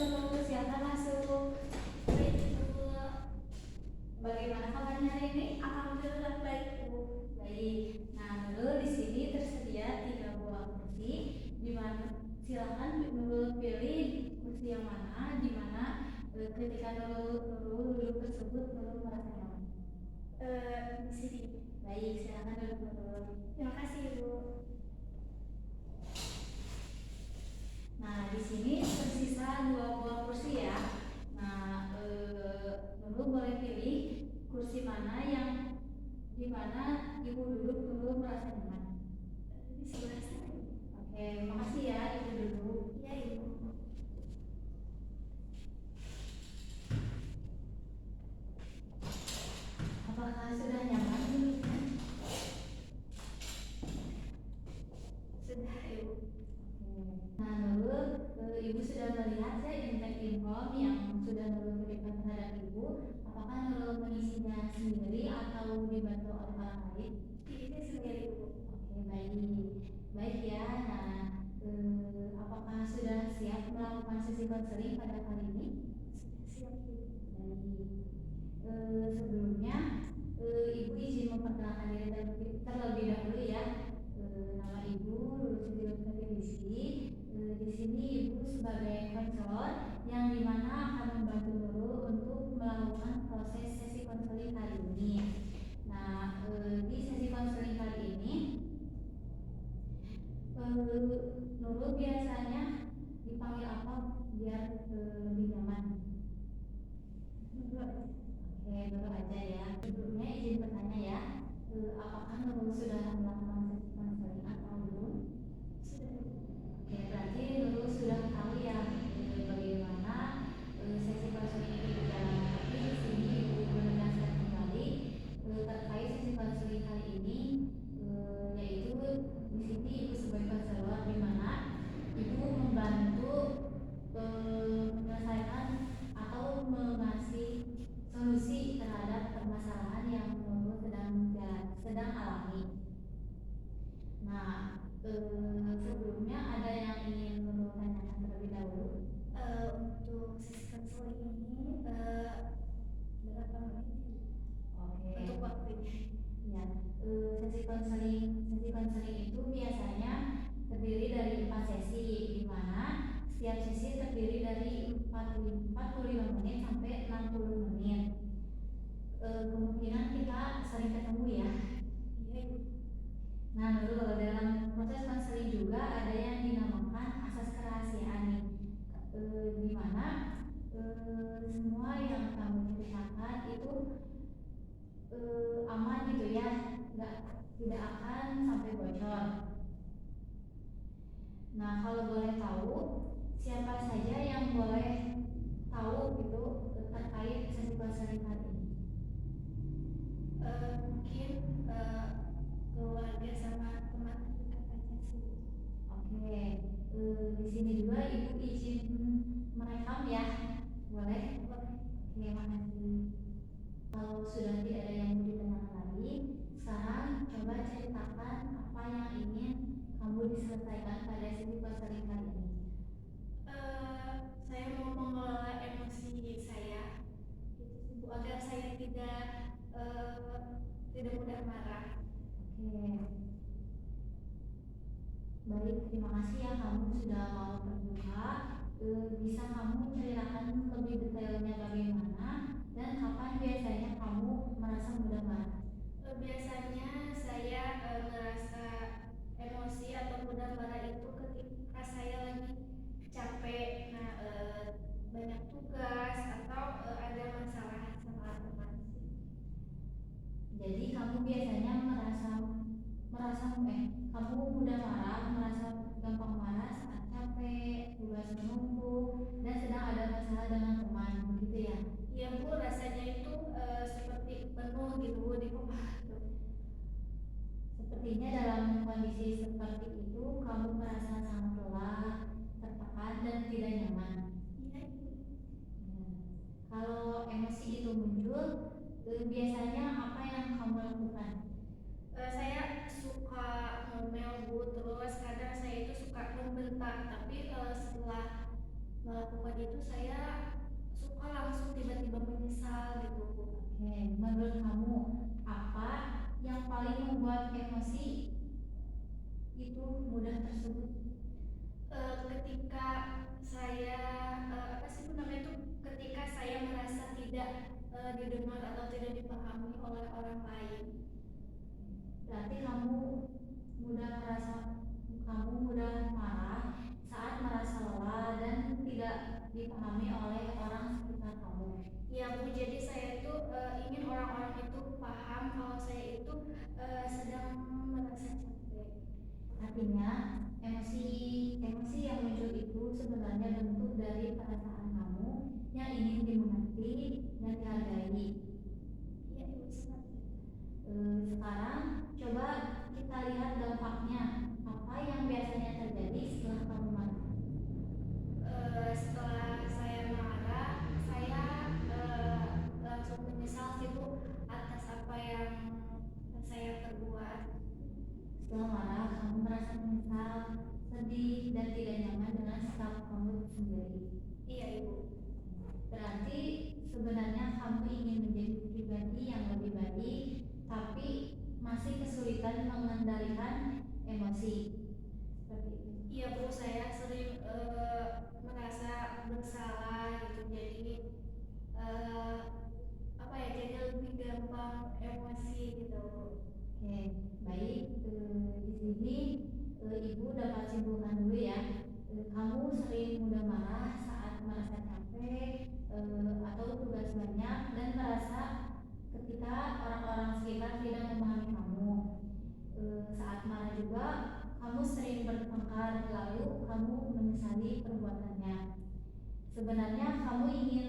Nurul, silakan masuk. Baik, Ibu. Bagaimana kabarnya hari ini? Alhamdulillah baik, Bu. Baik. Nah, Nurul di sini tersedia 3 buah kursi. Di mana silakan Nurul pilih kursi yang mana, di mana ketika Nurul duduk tersebut Nurul merasa nyaman. Di sini. Baik, silakan duduk Nurul. Terima kasih, Bu. Nah, di sini tersisa 2 buah kursi ya. Nah, Nurul boleh pilih kursi mana yang di mana Ibu duduk Nurul merasa nyaman. Di sebelah sana. Oke, makasih ya Ibu duduk. Iya, Ibu. Apakah sudah nyaman duduknya? Sudah, Ibu. Nah, Nurul, Ibu sudah melihat ya impact inform yang sudah Nurul berikan terhadap Ibu. Apakah Nurul mengisinya sendiri atau dibantu oleh orang lain? Ini sendiri, Bu. Oke, baik. Baik ya. Nah, apakah sudah siap melakukan sesi konseling pada kali ini? Siap, Bu. Baik. Sebelumnya, Ibu izin memperkenalkan diri terlebih dahulu ya. Nama Ibu Lulus Definisi. Di sini Ibu sebagai konselor yang dimana akan membantu Nurul untuk melakukan proses sesi konseling kali ini. Nah, di sesi konseling kali ini Nurul biasanya dipanggil apa biar lebih nyaman? Nurul. Oke, Nurul aja ya. Sebelumnya izin bertanya ya, apakah Nurul sudah melakukan sesi konseling atau belum? Sudah. Oke, berarti Nurul sudah tahu ya bagaimana sesi konseling itu berjalan. Tapi di sini Ibu menegaskan kembali terkait sesi konseling kali ini, yaitu di sini Ibu sebagai konselor di mana Ibu membantu menyelesaikan atau mengasih solusi terhadap permasalahan yang Nurul sedang alami. Nah, sebelumnya ada yang ingin Nurul tanyakan terlebih dahulu? Untuk sesi konseling ini berapa menit? Oke. Untuk waktunya? Ya, sesi konseling itu biasanya terdiri dari 4 sesi, di mana setiap sesi terdiri dari 45 menit sampai 60 menit. Kemungkinan kita sering ketemu ya. Iya. Nah, Nurul, dalam proses konseling juga ada yang dinamakan asas kerahasiaan nih, di mana semua yang kamu ceritakan itu aman gitu ya, tidak akan sampai bocor. Nah, kalau boleh tahu siapa saja yang boleh tahu gitu terkait sesi konseling kali ini? Mungkin keluarga sama teman dekat aja sih. Oke, di sini juga Ibu izin merekam ya, boleh? Boleh. Oke, makasih. Kalau sudah tidak ada yang mau ditanyakan lagi, sekarang coba ceritakan apa yang ingin kamu diselesaikan pada sesi konseling kali ini. Saya mau mengelola emosi saya, gitu, agar saya tidak mudah marah. Oke. Baik, terima kasih ya kamu sudah mau terbuka. Bisa kamu ceritakan lebih detailnya bagaimana dan kapan biasanya kamu merasa mudah marah? Biasanya saya merasa emosi atau mudah marah itu ketika saya lagi capek, banyak tugas atau ada masalah sama teman. Jadi kamu biasanya kamu mudah marah, merasa gampang marah saat capek, tugas menumpuk, dan sedang ada masalah dengan teman, begitu ya? Iya, Bu, rasanya itu seperti penuh gitu di kepala. Sepertinya dalam kondisi seperti itu kamu merasa sangat lelah, tertekan, dan tidak nyaman. Iya. Kalau emosi itu muncul, biasanya apa yang kamu lakukan? Saya suka ngomel, Bu, terus kadang saya itu suka membentak, tapi setelah melakukan itu saya suka langsung tiba-tiba menyesal gitu. Oke, menurut kamu apa yang paling membuat emosi itu mudah tersebut? Ketika saya apa sih itu namanya itu ketika saya merasa tidak didengar atau tidak dipahami oleh orang lain. Berarti kamu mudah marah saat merasa lelah dan tidak dipahami oleh orang sekitar kamu. Iya Bu, jadi saya itu ingin orang-orang itu paham kalau saya itu sedang merasa capek. Artinya emosi yang muncul itu sebenarnya bentuk dari perasaan kamu yang ingin dimengerti dan dihargai. Iya Ibu, seperti itu. Sekarang coba kita lihat dampaknya. Apa yang biasanya terjadi setelah kamu marah? Setelah saya marah, saya langsung menyesal sih Bu atas apa yang saya perbuat. Setelah marah, kamu merasa menyesal, sedih, dan tidak nyaman dengan sikap kamu sendiri. Iya Ibu. Berarti sebenarnya kamu ingin menjadi pribadi yang lebih baik, tapi masih kesulitan mengendalikan emosi. Seperti itu. Iya Bu, saya sering merasa bersalah gitu, jadi apa ya, jadi lebih gampang emosi gitu. Oke, baik. Di sini Ibu dapat simpulkan dulu ya. Kamu sering mudah marah saat merasa capek atau tugas banyak dan merasa ketika orang-orang sekitar tidak memahami kamu. Saat marah juga kamu sering bertengkar lalu kamu menyesali perbuatannya. Sebenarnya kamu ingin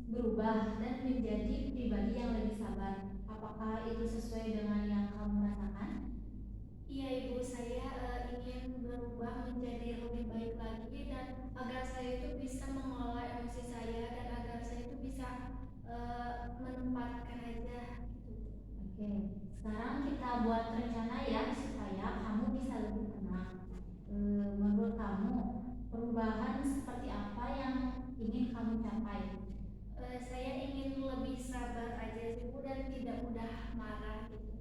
berubah dan menjadi pribadi yang lebih sabar. Apakah itu sesuai dengan yang kamu rasakan? Iya Ibu, saya ingin berubah menjadi lebih baik lagi dan agar saya itu bisa mengelola emosi saya dan agar saya itu bisa menempatkan aja gitu. Oke, sekarang kita buat rencana ya supaya kamu bisa lebih tenang. Menurut kamu perubahan seperti apa yang ingin kamu capai? Saya ingin lebih sabar aja sih Bu dan tidak mudah marah gitu.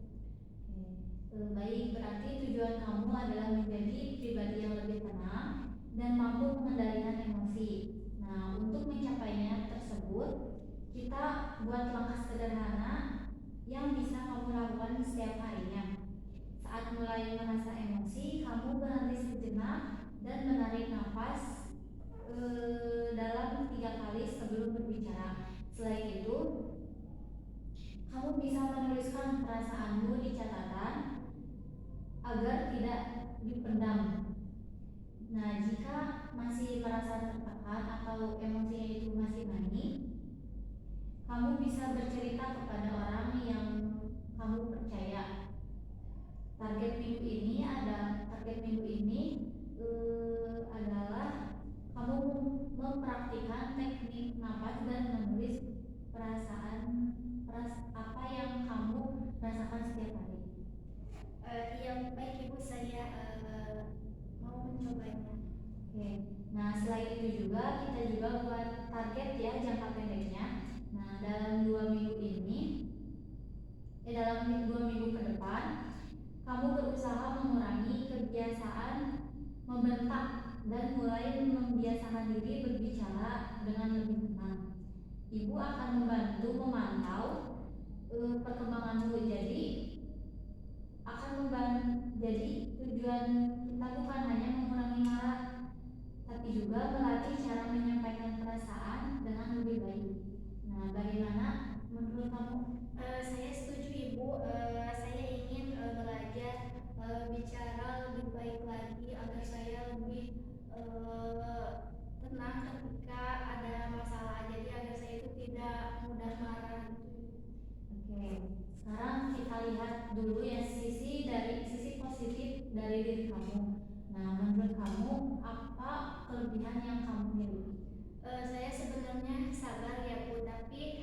Baik, berarti tujuan kamu adalah menjadi pribadi yang lebih tenang dan mampu mengendalikan emosi. Nah, untuk mencapainya tersebut, kita buat langkah sederhana yang bisa kamu lakukan setiap harinya. Saat mulai merasa emosi, kamu berhenti sejenak dan menarik nafas dalam 3 kali sebelum berbicara. Selain itu, kamu bisa menuliskan perasaanmu di catatan agar tidak dipendam. Nah, jika masih merasa tertekan atau emosinya itu masih naik, kamu bisa bercerita kepada orang yang kamu percaya. Target minggu ini adalah kamu mempraktikkan teknik napas dan menulis apa yang kamu rasakan setiap hari. Yang baik Ibu, saya mau mencobanya. Oke. Nah, selain itu juga kita juga buat target ya jangka pendeknya. Nah, dalam 2 minggu ke depan, kamu berusaha mengurangi kebiasaan membentak dan mulai membiasakan diri berbicara dengan lebih tenang. Ibu akan membantu memantau perkembanganmu. Jadi tujuan kita bukan hanya mengurangi marah, tapi juga melatih cara menyampaikan perasaan dengan lebih baik. Nah, bagaimana menurut kamu? Saya setuju Ibu. Saya ingin belajar bicara lebih baik lagi agar saya lebih tenang ketika ada masalah. Jadi agar saya itu tidak mudah marah gitu. Oke, sekarang kita lihat dulu ya sisi positif dari diri kamu. Nah, menurut kamu apa kelebihan yang kamu miliki? Saya sebenarnya sabar ya Bu, tapi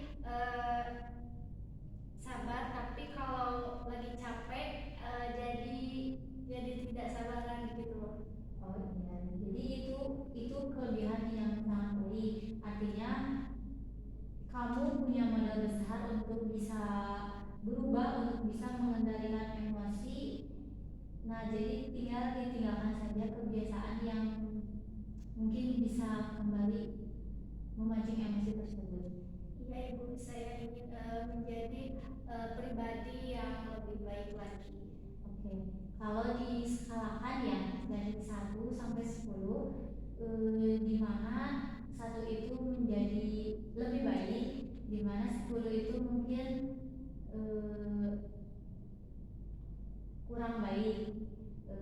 kalau lagi capek jadi tidak sabar lagi gitu loh. Oh iya, jadi itu kelebihan yang sangat punya modal besar untuk bisa berubah, untuk bisa mengendalikan emosi. Nah, jadi tinggal ditinggalkan saja kebiasaan yang mungkin bisa kembali memancing emosi tersebut. Iya Ibu, saya ingin menjadi pribadi yang lebih baik lagi. Oke, kalau diskalakan ya dari 1 sampai 10, di mana 1 itu menjadi lebih baik, di mana 10 itu mungkin kurang baik.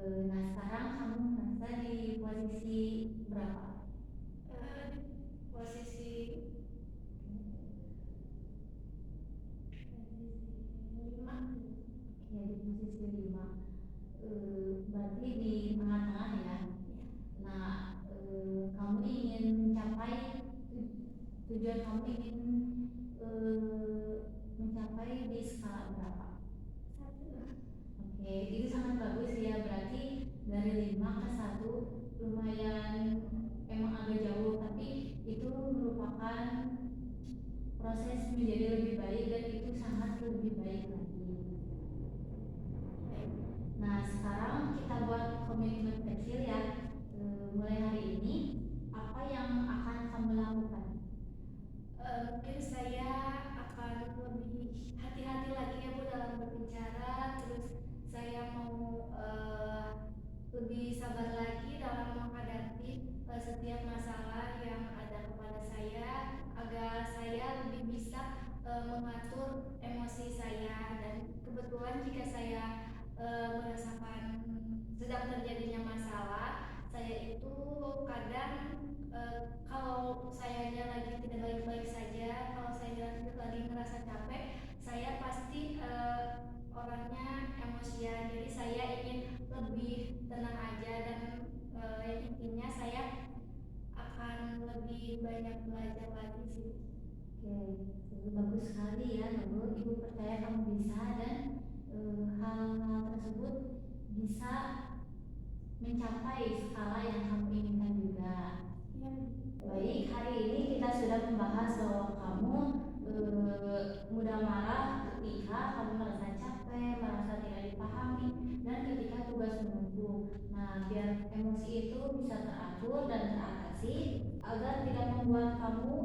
Nah, sekarang kamu merasa di posisi berapa? Posisi 5. Oke, di posisi 5. Berarti di tengah-tengah ya. Nah, kamu ingin mencapai tujuan, kamu ingin mencapai di skala berapa? 1. Oke, itu sangat bagus ya. Berarti dari 5 ke 1 lumayan, emang agak jauh, tapi itu merupakan proses menjadi lebih baik dan itu sangat lebih baik lagi. Nah, sekarang kita buat komitmen kecil ya. Mulai hari ini, apa yang akan kamu lakukan? Mungkin saya akan lebih hati-hati lagi ya Bu dalam berbicara. Terus saya mau lebih sabar lagi dalam menghadapi setiap masalah yang ada kepada saya, agar saya lebih bisa mengatur emosi saya. Dan kebetulan jika saya merasakan sedang terjadinya masalah, saya itu kadang kalau sayanya lagi tidak baik-baik saja, kalau saya lagi ngerasa capek, saya pasti orangnya emosian. Jadi saya ingin lebih tenang aja, dan intinya saya akan lebih banyak belajar lagi sih. Oke, bagus sekali ya Nurul. Ibu percaya kamu bisa, dan hal-hal tersebut bisa mencapai skala yang kamu inginkan juga. Ya. Baik, hari ini kita sudah membahas bahwa kamu mudah marah ketika kamu merasa capek, merasa tidak dipahami, dan ketika tugas menumpuk. Nah, biar emosi itu bisa teratur dan teratasi agar tidak membuat kamu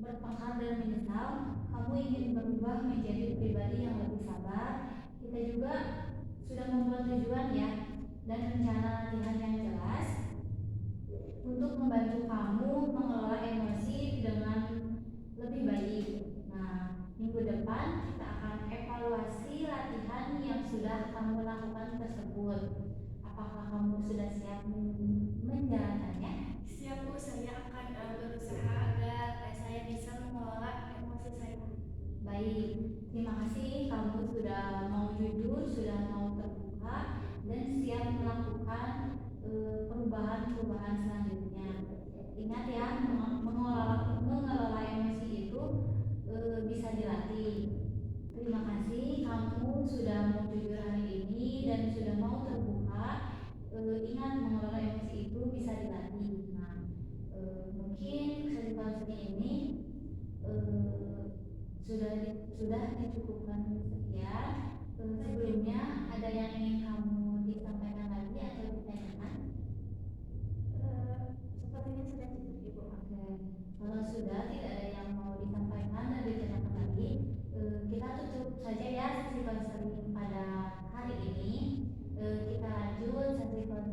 bertengkar dan menyesal, kamu ingin berubah menjadi pribadi yang lebih sabar. Kita juga sudah membuat tujuan ya, dan rencana latihan yang jelas untuk membantu kamu mengelola emosi dengan lebih baik. Nah, minggu depan kita akan evaluasi latihan yang sudah kamu lakukan tersebut. Apakah kamu sudah siap menjalankannya? Siap Bu, saya akan berusaha agar saya bisa mengelola emosi saya. Baik, terima kasih kamu sudah mau jujur, sudah mau terbuka, dan siap melakukan perubahan-perubahan selanjutnya. Ingat ya, mengelola emosi itu bisa dilatih. Terima kasih kamu sudah mau jujur hari ini dan sudah mau terbuka. Ingat, mengelola emosi itu bisa dilatih. Nah, mungkin sesi ini sudah dicukupkan sekian. Sebelumnya ada yang ingin kamu disampaikan lagi atau ditanyakan? Sepertinya sudah cukup Ibu. Oke, kalau sudah tidak ada yang mau disampaikan dan ditanyakan lagi, kita tutup saja ya sesi konseling pada hari ini. Kita lanjut sesi konseling